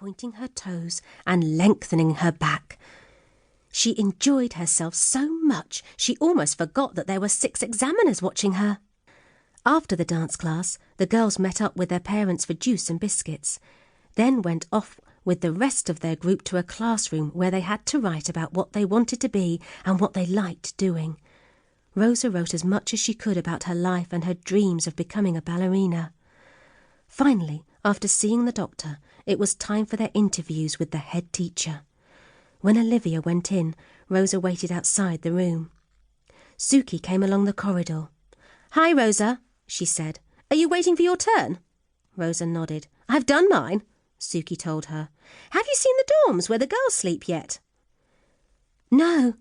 pointing her toes and lengthening her back. She enjoyed herself so much she almost forgot that there were 6 examiners watching her. After the dance class, the girls met up with their parents for juice and biscuits, then went off with the rest of their group to a classroom where they had to write about what they wanted to be and what they liked doing. Rosa wrote as much as she could about her life and her dreams of becoming a ballerina. Finally, after seeing the doctor, it was time for their interviews with the head teacher. When Olivia went in, Rosa waited outside the room. Suki came along the corridor. "Hi, Rosa," she said. "Are you waiting for your turn?" Rosa nodded. "I've done mine," Suki told her. "Have you seen the dorms where the girls sleep yet?" "No."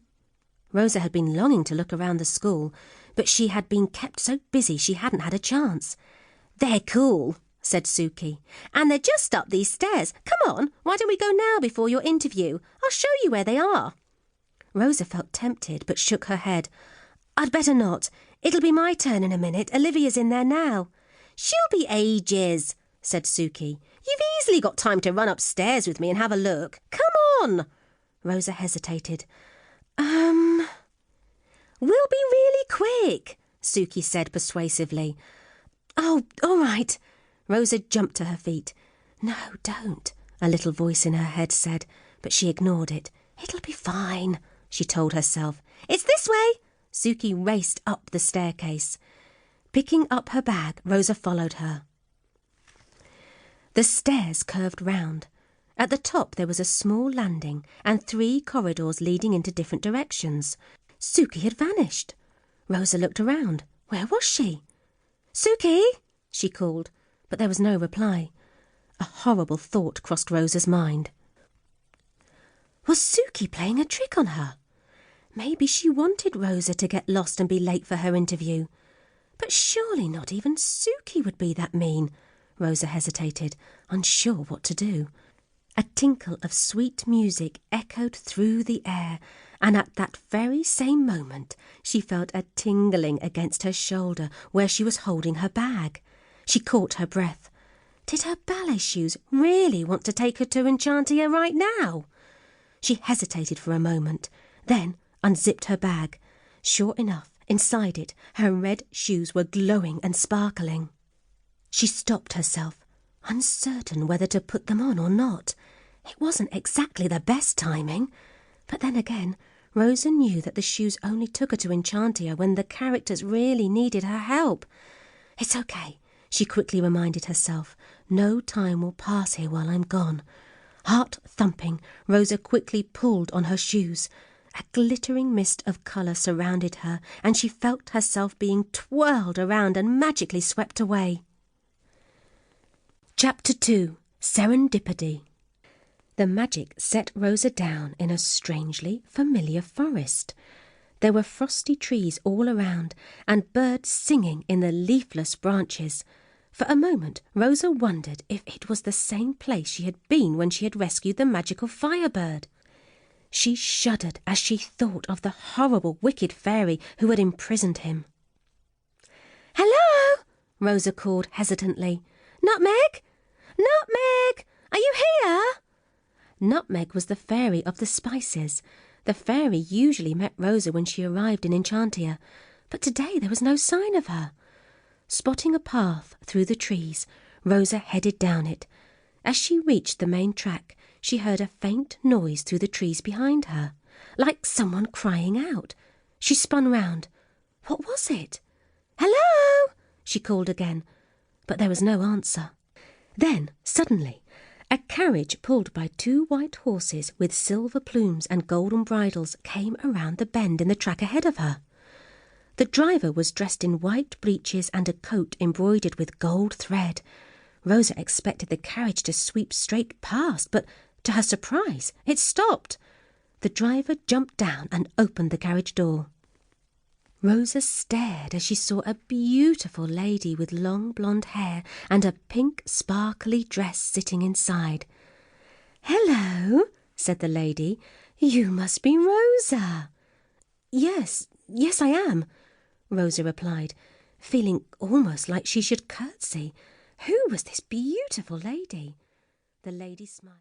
Rosa had been longing to look around the school, but she had been kept so busy she hadn't had a chance. "They're cool," said Suki. "And they're just up these stairs. Come on, why don't we go now before your interview? I'll show you where they are." Rosa felt tempted but shook her head. "I'd better not. It'll be my turn in a minute. Olivia's in there now." "She'll be ages," said Suki. "You've easily got time to run upstairs with me and have a look. Come on." Rosa hesitated. "We'll be really quick," Suki said persuasively. "Oh, all right." Rosa jumped to her feet. "No, don't," a little voice in her head said, but she ignored it. "It'll be fine," she told herself. "It's this way." Suki raced up the staircase. Picking up her bag, Rosa followed her. The stairs curved round. At the top there was a small landing and 3 corridors leading into different directions. Suki had vanished. Rosa looked around. Where was she? "Suki!" she called, but there was no reply. A horrible thought crossed Rosa's mind. Was Suki playing a trick on her? Maybe she wanted Rosa to get lost and be late for her interview. But surely not even Suki would be that mean. Rosa hesitated, unsure what to do. A tinkle of sweet music echoed through the air, and at that very same moment she felt a tingling against her shoulder where she was holding her bag. She caught her breath. Did her ballet shoes really want to take her to Enchantia right now? She hesitated for a moment, then unzipped her bag. Sure enough, inside it, her red shoes were glowing and sparkling. She stopped herself, uncertain whether to put them on or not. It wasn't exactly the best timing. But then again, Rosa knew that the shoes only took her to Enchantia when the characters really needed her help. "It's okay," she quickly reminded herself. "No time will pass here while I'm gone." Heart thumping, Rosa quickly pulled on her shoes. A glittering mist of colour surrounded her, and she felt herself being twirled around and magically swept away. Chapter 2. Serendipity. The magic set Rosa down in a strangely familiar forest. There were frosty trees all around, and birds singing in the leafless branches. For a moment, Rosa wondered if it was the same place she had been when she had rescued the magical firebird. She shuddered as she thought of the horrible, wicked fairy who had imprisoned him. "Hello!" Rosa called hesitantly. "Nutmeg? Nutmeg! Are you here?" Nutmeg was the fairy of the spices. The fairy usually met Rosa when she arrived in Enchantia, but today there was no sign of her. Spotting a path through the trees, Rosa headed down it. As she reached the main track, she heard a faint noise through the trees behind her, like someone crying out. She spun round. What was it? "Hello!" she called again, but there was no answer. Then, suddenly, a carriage pulled by 2 white horses with silver plumes and golden bridles came around the bend in the track ahead of her. The driver was dressed in white breeches and a coat embroidered with gold thread. Rosa expected the carriage to sweep straight past, but to her surprise, it stopped. The driver jumped down and opened the carriage door. Rosa stared as she saw a beautiful lady with long blonde hair and a pink sparkly dress sitting inside. "Hello," said the lady. "You must be Rosa." Yes, I am," Rosa replied, feeling almost like she should curtsy. Who was this beautiful lady? The lady smiled.